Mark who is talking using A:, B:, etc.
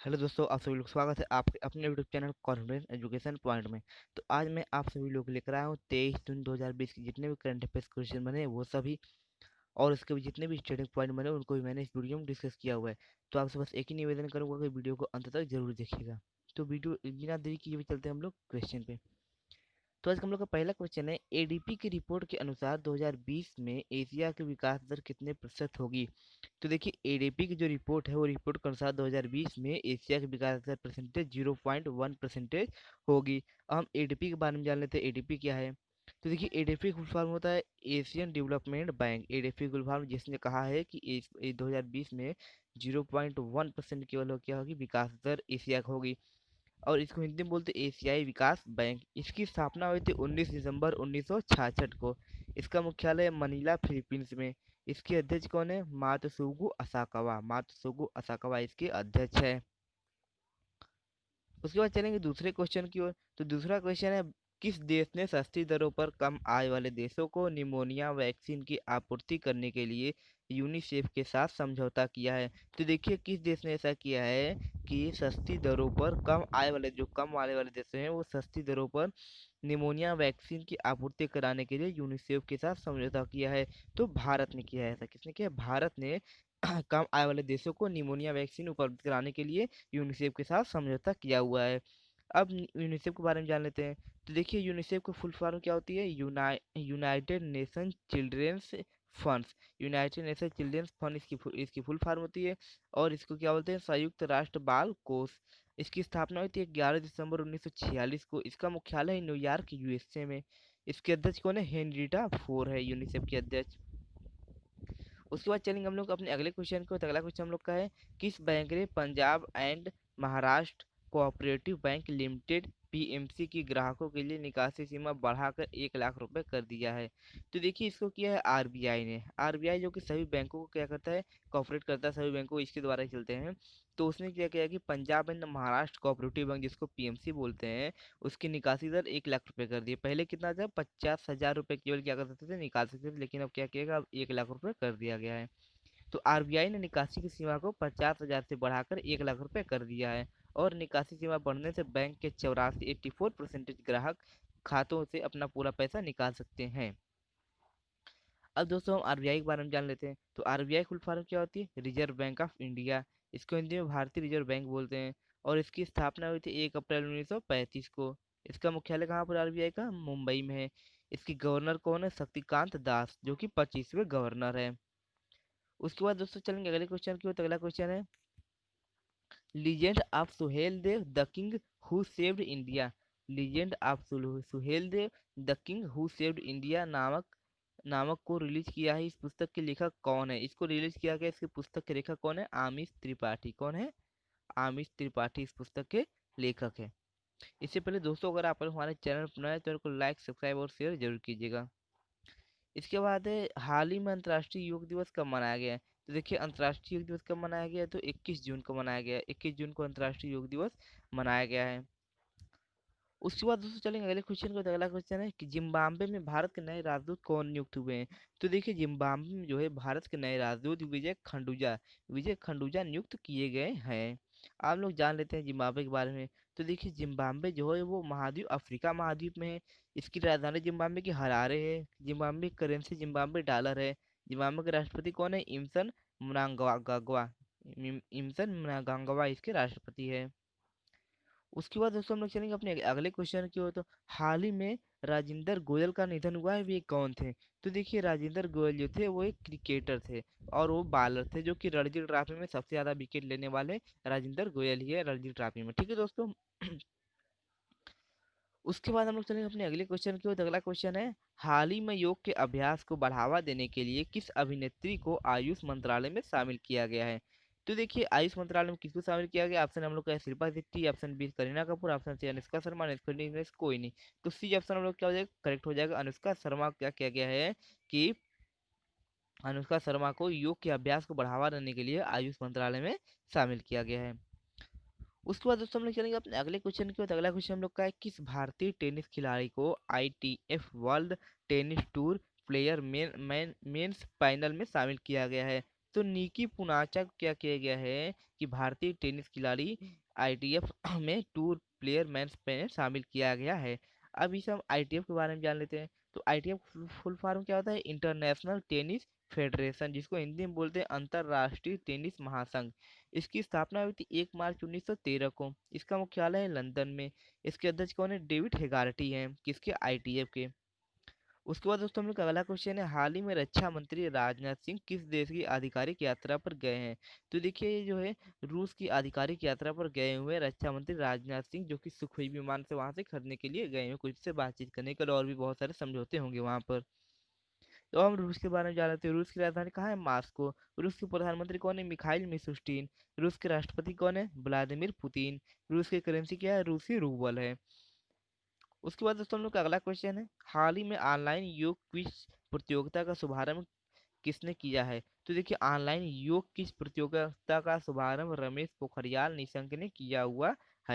A: Hello दोस्तों, आप सभी लोग स्वागत है आपके अपने YouTube channel confidence education point में। तो आज मैं आप सभी लोग लेकर आया हूँ 23 जून 2020 के जितने भी करंट अफेयर्स क्वेश्चन बने वो सभी, और उसके भी जितने भी स्टडी पॉइंट बने उनको भी मैंने इस वीडियो में डिस्कस किया हुआ है। तो आपसे बस एक ही निवेदन करूंगा कि वीडियो को अंत तक जरूर देखिएगा। तो वीडियो बिना देरी किए हुए चलते हैं हम लोग क्वेश्चन पे। तो आज का हम लोग का पहला क्वेश्चन है, एडीपी की रिपोर्ट के अनुसार 2020 में एशिया की विकास दर कितने प्रतिशत होगी। तो देखिए, एडीपी की जो रिपोर्ट है वो रिपोर्ट के अनुसार 2020 में एशिया की विकास दर परसेंटेज 0.1% होगी। अब हम एडीपी के बारे में जान लेते हैं, एडीपी क्या है। तो देखिए, एडीपी फुल फॉर्म होता है Asian development bank. ADP full form जिसने कहा है कि 2020 में 0.1% केवल क्या होगी, विकास दर एशिया की होगी। और इसको हिंदी में बोलते एशियाई विकास बैंक। इसकी स्थापना हुई थी 19 दिसंबर 1966 को। इसका मुख्यालय मनीला, फिलीपींस में। इसके अध्यक्ष कौन है, मातसुगु असाकावा। मातसुगु असाकावा इसके अध्यक्ष है। उसके बाद चलेंगे दूसरे क्वेश्चन की ओर। तो दूसरा क्वेश्चन है, किस देश ने सस्ती दरों पर कम आय वाले देशों को निमोनिया वैक्सीन की आपूर्ति करने के लिए यूनिसेफ के साथ समझौता किया है। तो देखिए, किस देश ने ऐसा किया है कि सस्ती दरों पर कम आय वाले, जो कम आने वाले देश हैं, वो सस्ती दरों पर निमोनिया वैक्सीन की आपूर्ति कराने के लिए यूनिसेफ के साथ समझौता किया है। तो भारत ने किया है ऐसा। किसने किया है, भारत ने कम आय वाले देशों को निमोनिया वैक्सीन उपलब्ध कराने के लिए यूनिसेफ के साथ समझौता किया हुआ है। अब यूनिसेफ के बारे में जान लेते हैं। तो देखिए, यूनिसेफ की फुल फॉर्म क्या होती है, United Nation children's funds. United Nation children's fund इसकी फुल फॉर्म होती है। और इसको क्या बोलते हैं, संयुक्त राष्ट्र बाल कोष। इसकी स्थापना हुई थी 11 दिसंबर 1946 को। इसका मुख्यालय है न्यूयॉर्क, यूएसए में। इसके अध्यक्ष कौन है, हेनरीटा फोर है यूनिसेफ के अध्यक्ष। उसके बाद चलेंगे हम लोग अपने अगले क्वेश्चन को। तो अगला क्वेश्चन हम लोग का है, किस बैंक ने Punjab and Maharashtra cooperative bank limited PMC की ग्राहकों के लिए निकासी सीमा बढ़ाकर 1 लाख रुपए कर दिया है। तो देखिए, इसको किया है आरबीआई ने। आरबीआई जो कि सभी बैंकों को क्या करता है, कॉपरेट करता है, सभी बैंकों इसके द्वारा ही चलते हैं। तो उसने क्या किया कि Punjab and Maharashtra cooperative bank, जिसको पीएमसी बोलते हैं, उसकी निकासी दर 1 लाख रुपए कर दी है। पहले कितना था, 50,000 रुपये केवल क्या कर सकते थे, निकाल सकते थे, लेकिन अब क्या किया, अब 1 लाख रुपए कर दिया गया है। तो आरबीआई ने निकासी की सीमा को 50,000 से बढ़ाकर 1 लाख रुपए कर दिया है। और निकासी सीमा बढ़ने से बैंक के 84% ग्राहक खातों से अपना पूरा पैसा निकाल सकते हैं। अब दोस्तों, हम आरबीआई के बारे में जान लेते हैं। तो आरबीआई फुल फॉर्म क्या होती है, रिजर्व बैंक ऑफ इंडिया। इसको हिंदी में भारतीय रिजर्व बैंक बोलते हैं। और इसकी स्थापना हुई थी 1 अप्रैल 1935 को। इसका मुख्यालय कहाँ पर, आरबीआई का मुंबई में है। इसकी गवर्नर कौन है, शक्तिकांत दास, जो कि 25वें गवर्नर है। उसके बाद दोस्तों चलेंगे अगले क्वेश्चन की ओर। तो अगला क्वेश्चन है, legend of Suhel Dev the king who saved India. Legend of Suhel Dev the king who saved India नामक नामक को रिलीज किया है। इस पुस्तक के लेखक कौन है, इसको रिलीज किया गया, इसकी पुस्तक के लेखक कौन है, आमिष त्रिपाठी। कौन है, आमिष त्रिपाठी इस पुस्तक के लेखक है। इससे पहले दोस्तों, अगर आप हमारे चैनल पर नए हैं तो इनको लाइक, सब्सक्राइब और शेयर जरूर कीजिएगा। इसके बाद है, हाल ही में अंतर्राष्ट्रीय योग दिवस कब मनाया गया है। तो देखिए, अंतर्राष्ट्रीय योग दिवस कब मनाया गया है, तो 21 जून को मनाया गया है। 21 जून को अंतर्राष्ट्रीय योग दिवस मनाया गया है। उसके बाद दोस्तों चलेंगे अगले क्वेश्चन को। तो अगला क्वेश्चन है कि जिम्बाब्वे में भारत के नए राजदूत कौन नियुक्त हुए हैं। तो देखिए, जिम्बाब्वे में जो है भारत के नए राजदूत विजय खंडूजा नियुक्त किए गए हैं। आप लोग जान लेते हैं जिम्बाब्वे के बारे में। तो देखिए, जिम्बाब्वे जो है वो महाद्वीप अफ्रीका महाद्वीप में है। इसकी राजधानी जिम्बाब्वे की हरारे है। जिम्बाब्वे की करेंसी जिम्बाब्वे डॉलर है। जिम्बाब्वे के राष्ट्रपति कौन है, इमसन मनांगावा इसके राष्ट्रपति है। उसके बाद दोस्तों हम लोग चलेंगे अपने अगले क्वेश्चन की ओर। तो हाल ही में राजेंद्र गोयल का निधन हुआ है, वे कौन थे। तो देखिए, राजेंद्र गोयल जो थे वो एक क्रिकेटर थे और वो बॉलर थे, जो कि रणजी ट्रॉफी में सबसे ज्यादा विकेट लेने वाले राजेंद्र गोयल ही है रणजी ट्रॉफी में। ठीक है दोस्तों। उसके बाद हम लोग चलेंगे अपने अगले क्वेश्चन की ओर। तो अगला क्वेश्चन है, हाल ही में योग के अभ्यास को बढ़ावा देने के लिए किस अभिनेत्री को आयुष मंत्रालय में शामिल किया गया है। तो देखिए, आयुष मंत्रालय में किसको शामिल किया गया, ऑप्शन हम लोग का है Shilpa Shetty, option B Kareena Kapoor, option C Anushka Sharma, कोई नहीं। तो सी ऑप्शन हम लोग क्या हो जाएगा, करेक्ट हो जाएगा। अनुष्का शर्मा क्या किया गया है कि अनुष्का शर्मा को योग के अभ्यास को बढ़ावा देने के लिए आयुष मंत्रालय में शामिल किया गया है। उसके बाद दोस्तों हम लोग चलेंगे अपने अगले क्वेश्चन की ओर। तो अगला क्वेश्चन हम लोग का है, किस भारतीय टेनिस खिलाड़ी को ITF world tennis tour player men's final में शामिल किया गया है। तो निकी पूनाचा को क्या किया गया है कि भारतीय टेनिस खिलाड़ी आईटीएफ में टूर प्लेयर मैच में शामिल किया गया है। अब इस हम आईटीएफ के बारे में जान लेते हैं। तो आईटीएफ फुल फॉर्म क्या होता है? इंटरनेशनल टेनिस फेडरेशन, जिसको हिंदी में बोलते हैं अंतर्राष्ट्रीय टेनिस महासंघ। इसकी स्थापना हुई थी 1 मार्च 1913 को। इसका मुख्यालय है लंदन में। इसके अध्यक्ष कौन है? डेविड हेगार्टी हैं। किसके? आईटीएफ के। उसके बाद दोस्तों हम लोग का अगला क्वेश्चन है, हाल ही में रक्षा मंत्री राजनाथ सिंह किस देश की आधिकारिक यात्रा पर गए हैं? तो देखिए ये जो है रूस की आधिकारिक यात्रा पर गए हुए रक्षा मंत्री राजनाथ सिंह, जो कि सुखोई विमान से वहां से खरीदने के लिए गए हैं, कुछ से बातचीत करने के लिए, और भी बहुत सारे समझौते होंगे वहां पर। तो हम रूस के बारे में जान लेते हैं। रूस की राजधानी कहाँ है? मास्को। रूस के प्रधानमंत्री कौन है? Mikhail Mishustin. रूस के राष्ट्रपति कौन है? Vladimir Putin. रूस की करेंसी क्या है? रूसी रूबल है। उसके बाद दोस्तों हम लोग का अगला क्वेश्चन है, हाल ही में ऑनलाइन योग क्विज प्रतियोगिता का शुभारंभ किसने किया है? तो देखिए ऑनलाइन योग क्विज प्रतियोगिता का शुभारंभ रमेश पोखरियाल निशंक ने किया हुआ है।